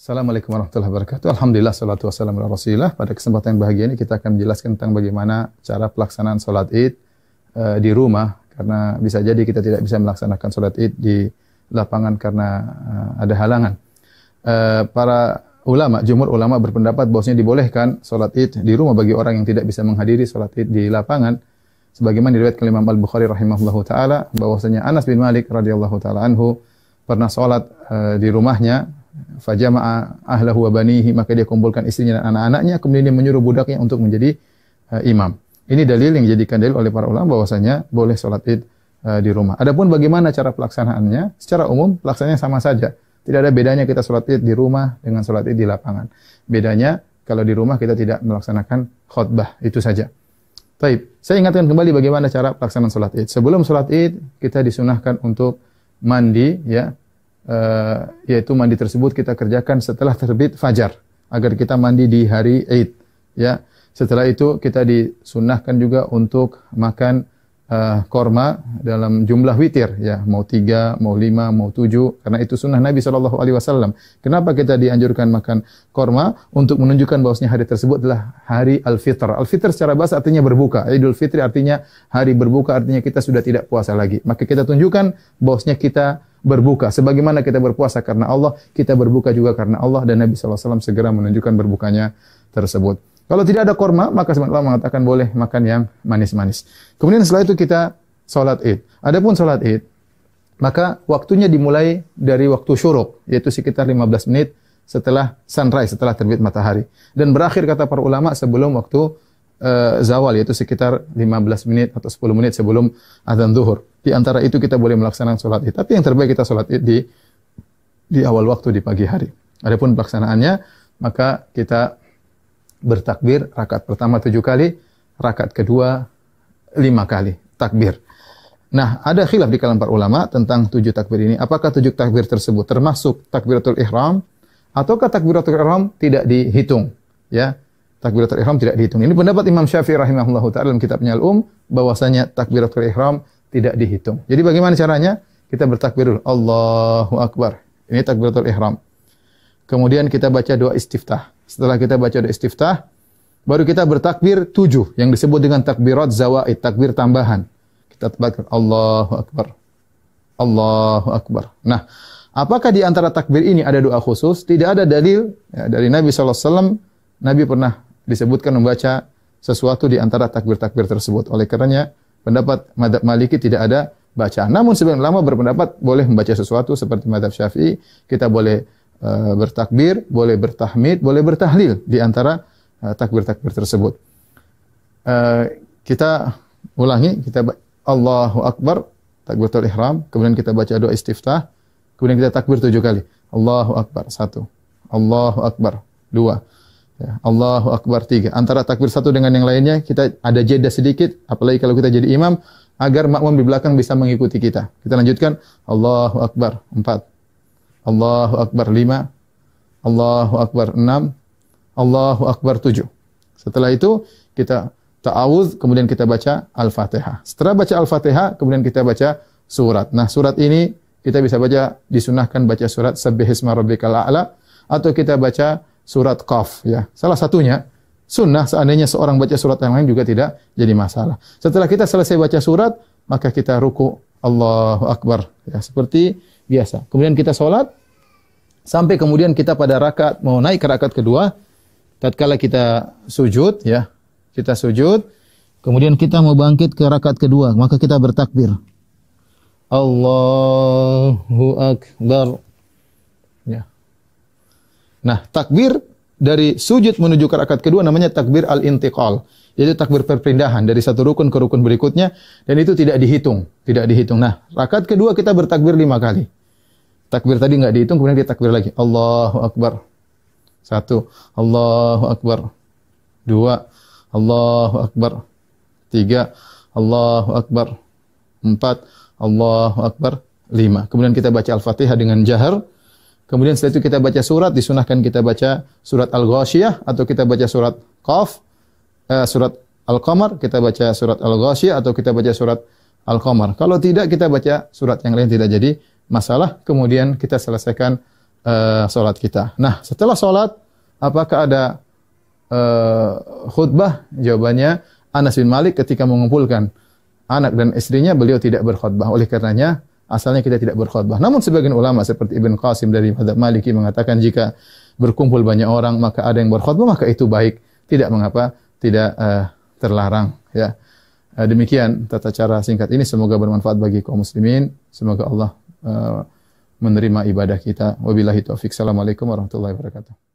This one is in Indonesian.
Assalamualaikum warahmatullahi wabarakatuh. Alhamdulillah, salatu wassalamu ala rasulillah. Pada kesempatan yang bahagia ini kita akan menjelaskan tentang bagaimana cara pelaksanaan sholat id di rumah. Karena bisa jadi kita tidak bisa melaksanakan sholat id di lapangan karena ada halangan. Para ulama, jumhur ulama berpendapat bahwasanya dibolehkan sholat id di rumah bagi orang yang tidak bisa menghadiri sholat id di lapangan. Sebagaimana diriwayatkan Imam Al-Bukhari rahimahullahu taala bahwasanya Anas bin Malik radhiyallahu taala anhu pernah sholat di rumahnya, fajama'a ahlahu wa banihi, maka dia kumpulkan istrinya dan anak-anaknya, kemudian dia menyuruh budaknya untuk menjadi imam. Ini dalil yang dijadikan dalil oleh para ulama bahwasanya boleh sholat id di rumah. Adapun bagaimana cara pelaksanaannya, secara umum pelaksanaannya sama saja. Tidak ada bedanya kita sholat id di rumah dengan sholat id di lapangan. Bedanya kalau di rumah kita tidak melaksanakan khutbah, itu saja. Baik, saya ingatkan kembali bagaimana cara pelaksanaan sholat id. Sebelum sholat id kita disunahkan untuk mandi, ya, yaitu mandi tersebut kita kerjakan setelah terbit fajar agar kita mandi di hari Id, ya. Setelah itu kita disunnahkan juga untuk makan korma dalam jumlah witir, ya, mau 3, mau 5, mau 7, karena itu sunnah Nabi SAW. Kenapa kita dianjurkan makan korma? Untuk menunjukkan bahwasanya hari tersebut adalah hari Al-Fitr. Al-Fitr secara bahasa artinya berbuka. Idul Fitri artinya hari berbuka, artinya kita sudah tidak puasa lagi. Maka kita tunjukkan bahwasanya kita berbuka. Sebagaimana kita berpuasa karena Allah, kita berbuka juga karena Allah, dan Nabi SAW segera menunjukkan berbukanya tersebut. Kalau tidak ada korma, maka sebenarnya Allah mengatakan boleh makan yang manis-manis. Kemudian setelah itu kita sholat id. Adapun sholat id, maka waktunya dimulai dari waktu syuruk, yaitu sekitar 15 menit setelah sunrise, setelah terbit matahari. Dan berakhir kata para ulama sebelum waktu zawal, yaitu sekitar 15 menit atau 10 menit sebelum azan zuhur. Di antara itu kita boleh melaksanakan sholat id. Tapi yang terbaik kita sholat id di awal waktu, di pagi hari. Adapun pelaksanaannya, maka kita bertakbir rakaat pertama 7 kali, rakaat kedua 5 kali takbir. Nah, ada khilaf di kalangan para ulama tentang 7 takbir ini. Apakah 7 takbir tersebut termasuk takbiratul ihram ataukah takbiratul ihram tidak dihitung, ya? Takbiratul ihram tidak dihitung. Ini pendapat Imam Syafi'i rahimahullahu taala dalam kitabnya Al-Um, bahwasanya takbiratul ihram tidak dihitung. Jadi bagaimana caranya? Kita bertakbir dulu, Allahu Akbar. Ini takbiratul ihram. Kemudian kita baca doa istiftah. Setelah kita baca doa istiftah, baru kita bertakbir 7 yang disebut dengan takbirat zawaid, takbir tambahan. Kita takbir Allahu Akbar. Allahu Akbar. Nah, apakah di antara takbir ini ada doa khusus? Tidak ada dalil, ya, dari Nabi SAW. Nabi pernah disebutkan membaca sesuatu di antara takbir-takbir tersebut. Oleh karenanya, pendapat mazhab Maliki tidak ada bacaan. Namun sebagian ulama berpendapat boleh membaca sesuatu seperti mazhab Syafi'i. Kita boleh bertakbir, boleh bertahmid, boleh bertahlil di antara takbir-takbir tersebut. Kita ulangi, kita Allahu Akbar, takbiratul ihram, kemudian kita baca doa istiftah, kemudian kita takbir 7 kali. Allahu Akbar 1, Allahu Akbar 2, ya, Allahu Akbar 3. Antara takbir satu dengan yang lainnya kita ada jeda sedikit, apalagi kalau kita jadi imam, agar makmum di belakang bisa mengikuti kita. Kita lanjutkan Allahu Akbar 4, Allahu Akbar 5, Allahu Akbar 6, Allahu Akbar 7. Setelah itu kita ta'awudz, kemudian kita baca Al-Fatihah. Setelah baca Al-Fatihah, kemudian kita baca surat. Nah, surat ini kita bisa baca, disunahkan baca surat Sabbihisma Rabbikal A'la, atau kita baca surat Qaf, ya. Salah satunya sunnah, seandainya seorang baca surat yang lain juga tidak jadi masalah. Setelah kita selesai baca surat, maka kita ruku, Allahu Akbar, ya, seperti biasa. Kemudian kita sholat, sampai kemudian kita pada rakaat, mau naik ke rakaat kedua, tatkala kita sujud, ya, kita sujud, kemudian kita mau bangkit ke rakaat kedua, maka kita bertakbir. Allahu Akbar. Ya. Nah, takbir dari sujud menuju ke rakaat kedua namanya takbir al-intiqal. Yaitu takbir perpindahan dari satu rukun ke rukun berikutnya, dan itu tidak dihitung, tidak dihitung. Nah, rakaat kedua kita bertakbir 5 kali. Takbir tadi enggak dihitung, kemudian kita takbir lagi. Allahu Akbar 1, Allahu Akbar 2, Allahu Akbar 3, Allahu Akbar 4, Allahu Akbar 5. Kemudian kita baca Al-Fatihah dengan jahar. Kemudian setelah itu kita baca surat, disunahkan kita baca surat Al-Ghasyiyah atau kita baca surat Qaf, surat Al-Qamar, kita baca surat Al-Ghasyiyah atau kita baca surat Al-Qamar. Kalau tidak, kita baca surat yang lain, tidak jadi masalah. Kemudian kita selesaikan salat kita. Nah, setelah salat apakah ada khutbah? Jawabannya Anas bin Malik ketika mengumpulkan anak dan istrinya beliau tidak berkhutbah. Oleh karenanya asalnya kita tidak berkhutbah. Namun sebagian ulama seperti Ibn Qasim dari mazhab Maliki mengatakan jika berkumpul banyak orang maka ada yang berkhutbah maka itu baik, tidak mengapa, tidak terlarang ya. Demikian tata cara singkat ini, semoga bermanfaat bagi kaum muslimin. Semoga Allah menerima ibadah kita. Wabillahi taufik. Assalamualaikum warahmatullahi wabarakatuh.